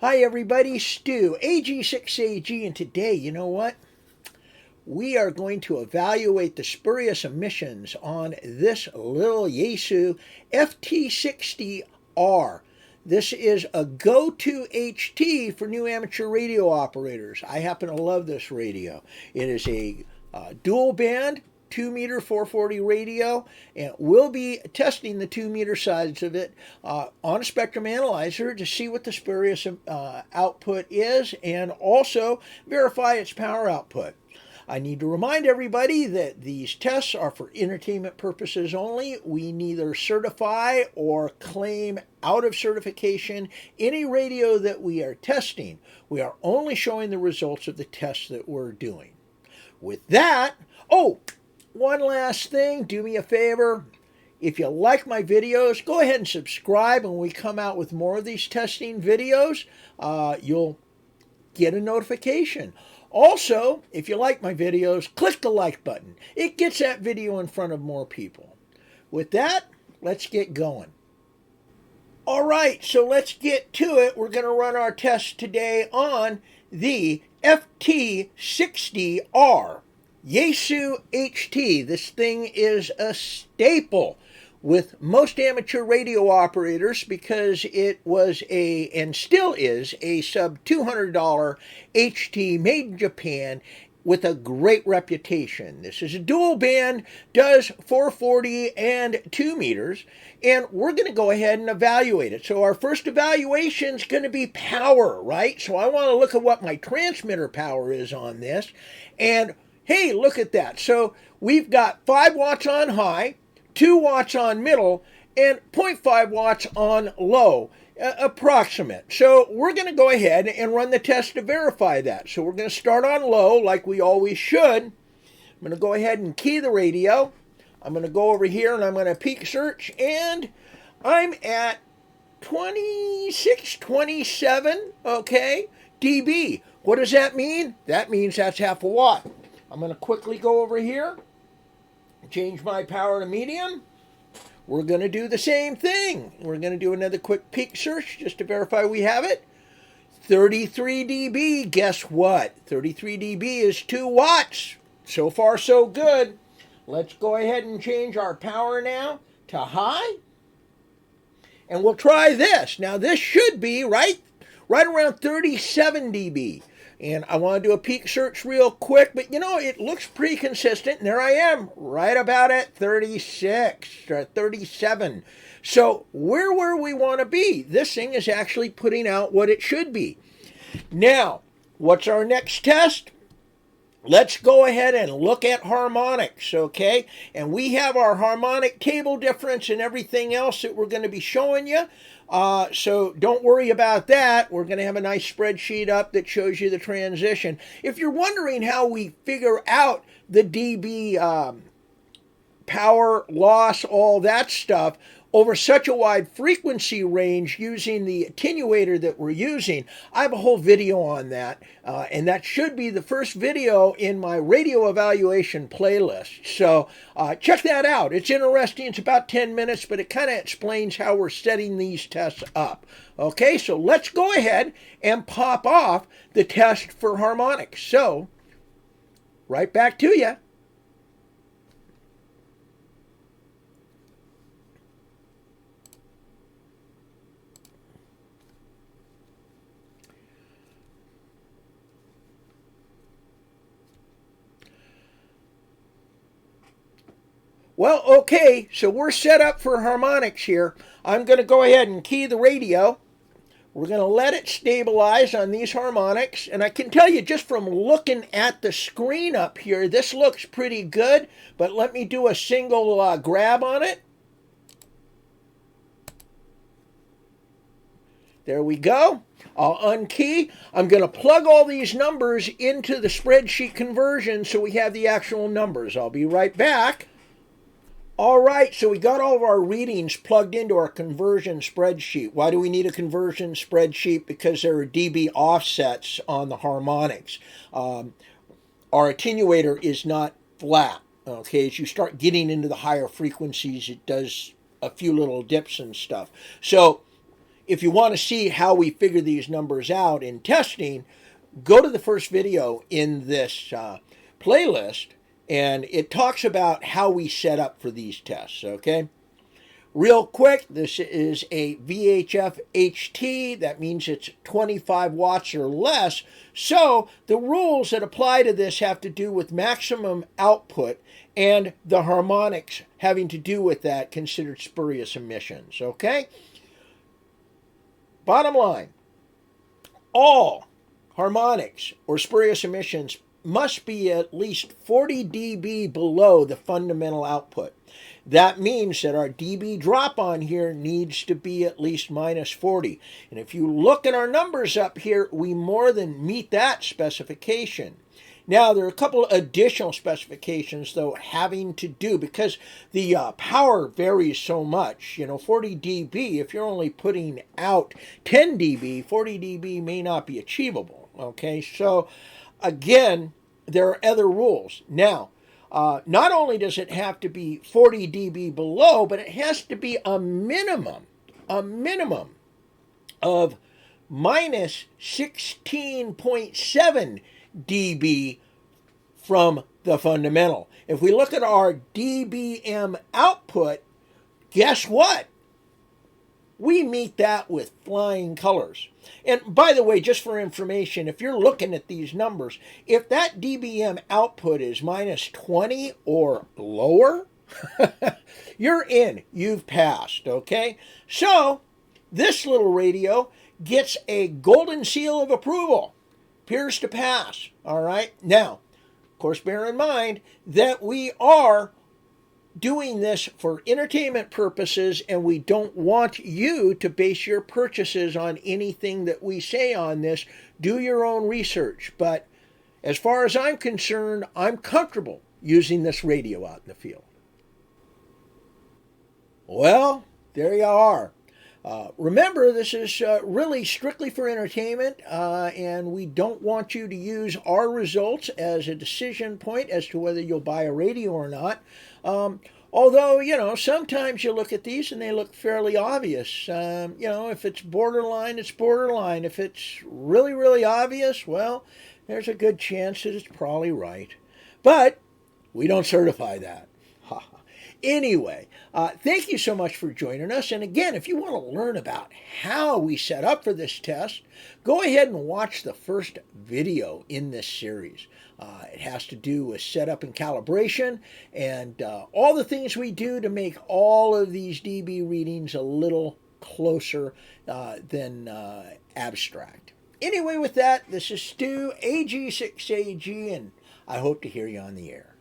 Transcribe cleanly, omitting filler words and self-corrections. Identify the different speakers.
Speaker 1: Hi everybody, Stu, AG6AG, and today, you know what? We are going to evaluate the spurious emissions on this little Yaesu FT-60R. This is a go-to HT for new amateur radio operators. I happen to love this radio. It is a dual band 2-meter 440 radio, and we'll be testing the 2-meter sides of it on a spectrum analyzer to see what the spurious output is and also verify its power output. I need to remind everybody that these tests are for entertainment purposes only. We neither certify or claim out of certification any radio that we are testing. We are only showing the results of the tests that we're doing. With that, one last thing, do me a favor. If you like my videos, go ahead and subscribe. When we come out with more of these testing videos, you'll get a notification. Also, if you like my videos, click the like button. It gets that video in front of more people. With that, let's get going. All right, so let's get to it. We're going to run our test today on the FT-60R. Yaesu HT. This thing is a staple with most amateur radio operators because it was and still is, a sub $200 HT made in Japan with a great reputation. This is a dual band, does 440 and 2 meters, and we're going to go ahead and evaluate it. So our first evaluation is going to be power, right? So I want to look at what my transmitter power is on this, and hey, look at that. So we've got 5 watts on high, 2 watts on middle, and 0.5 watts on low, approximate. So we're going to go ahead and run the test to verify that. So we're going to start on low like we always should. I'm going to go ahead and key the radio. I'm going to go over here and I'm going to peak search, and I'm at 26, 27, okay, dB. What does that mean? That means that's half a watt. I'm going to quickly go over here, change my power to medium. We're going to do the same thing. We're going to do another quick peak search just to verify we have it. 33 dB. Guess what? 33 dB is 2 watts. So far, so good. Let's go ahead and change our power now to high. And we'll try this. Now, this should be right around 37 dB. And I want to do a peak search real quick, but you know, it looks pretty consistent. And there I am, right about at 36 or 37. So where we want to be? This thing is actually putting out what it should be. Now, what's our next test? Let's go ahead and look at harmonics, okay? And we have our harmonic table difference and everything else that we're going to be showing you. So don't worry about that. We're going to have a nice spreadsheet up that shows you the transition. If you're wondering how we figure out the dB power loss, all that stuff, over such a wide frequency range using the attenuator that we're using, I have a whole video on that, and that should be the first video in my radio evaluation playlist. So check that out. It's interesting. It's about 10 minutes, but it kind of explains how we're setting these tests up. Okay, so let's go ahead and pop off the test for harmonics. So, right back to you. Well, okay, so we're set up for harmonics here. I'm going to go ahead and key the radio. We're going to let it stabilize on these harmonics. And I can tell you just from looking at the screen up here, this looks pretty good. But let me do a single grab on it. There we go. I'll unkey. I'm going to plug all these numbers into the spreadsheet conversion so we have the actual numbers. I'll be right back. All right, so we got all of our readings plugged into our conversion spreadsheet. Why do we need a conversion spreadsheet? Because there are dB offsets on the harmonics. Our attenuator is not flat. Okay, as you start getting into the higher frequencies, it does a few little dips and stuff. So if you want to see how we figure these numbers out in testing, go to the first video in this playlist, and it talks about how we set up for these tests, okay? Real quick, this is a VHF HT. That means it's 25 watts or less. So the rules that apply to this have to do with maximum output and the harmonics having to do with that considered spurious emissions, okay? Bottom line, all harmonics or spurious emissions must be at least 40 dB below the fundamental output. That means that our dB drop on here needs to be at least minus 40. And if you look at our numbers up here, we more than meet that specification. Now, there are a couple additional specifications, though, having to do, because the power varies so much. 40 dB, if you're only putting out 10 dB, 40 dB may not be achievable. Okay, so again, there are other rules. Now, not only does it have to be 40 dB below, but it has to be a minimum of minus 16.7 dB from the fundamental. If we look at our dBm output, guess what? We meet that with flying colors. And by the way, just for information, if you're looking at these numbers, if that dBm output is minus 20 or lower, you're in. You've passed, okay? So this little radio gets a golden seal of approval. Appears to pass, all right? Now, of course, bear in mind that we are doing this for entertainment purposes, and we don't want you to base your purchases on anything that we say on this. Do your own research. But as far as I'm concerned, I'm comfortable using this radio out in the field. Well, there you are. Remember, this is really strictly for entertainment, and we don't want you to use our results as a decision point as to whether you'll buy a radio or not. Although, sometimes you look at these and they look fairly obvious. If it's borderline, it's borderline. If it's really, really obvious, well, there's a good chance that it's probably right. But we don't certify that. Anyway, thank you so much for joining us. And again, if you want to learn about how we set up for this test, go ahead and watch the first video in this series. It has to do with setup and calibration and all the things we do to make all of these dB readings a little closer than abstract. Anyway, with that, this is Stu, AG6AG, and I hope to hear you on the air.